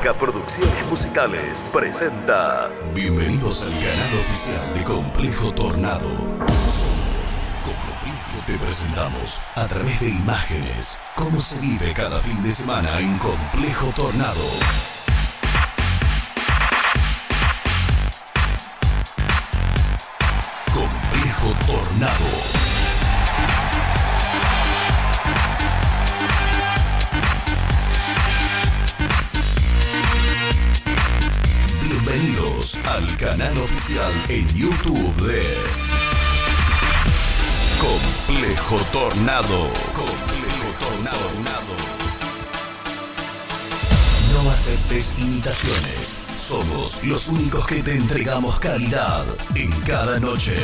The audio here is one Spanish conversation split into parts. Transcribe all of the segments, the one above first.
Blanca Producciones Musicales presenta. Bienvenidos al canal oficial de Complejo Tornado. Con Complejo te presentamos a través de imágenes cómo se vive cada fin de semana en Complejo Tornado. Complejo Tornado. Bienvenidos al canal oficial en YouTube de Complejo Tornado. Complejo Tornado. No aceptes imitaciones. Somos los únicos que te entregamos calidad en cada noche.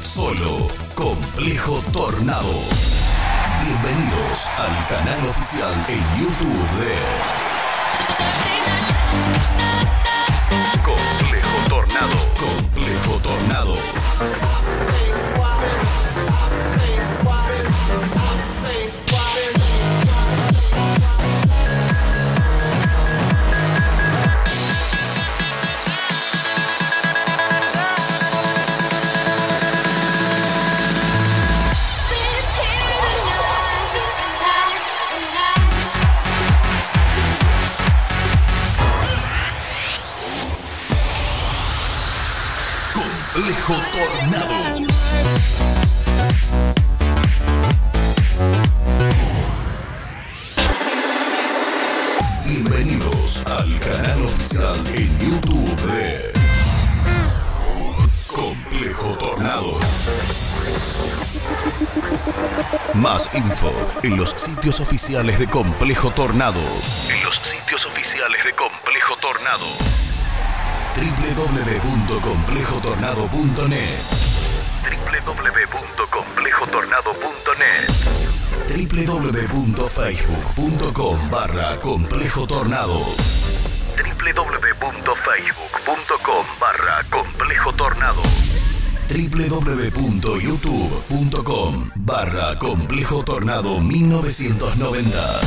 Solo Complejo Tornado. Bienvenidos al canal oficial en YouTube de Complejo Tornado. Complejo Tornado. Complejo Tornado. Bienvenidos al canal oficial en YouTube de Complejo Tornado. Más info en los sitios oficiales de Complejo Tornado. En los sitios oficiales de Complejo Tornado. www.complejotornado.net www.complejotornado.net www.facebook.com/complejotornado www.facebook.com/complejotornado www.youtube.com/complejotornado 1990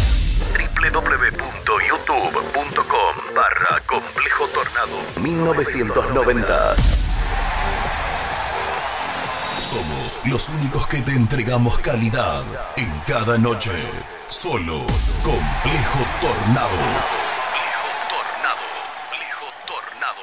www.youtube.com/Complejo Tornado 1990. Somos los únicos que te entregamos calidad en cada noche. Solo Complejo Tornado. Complejo Tornado. Complejo Tornado.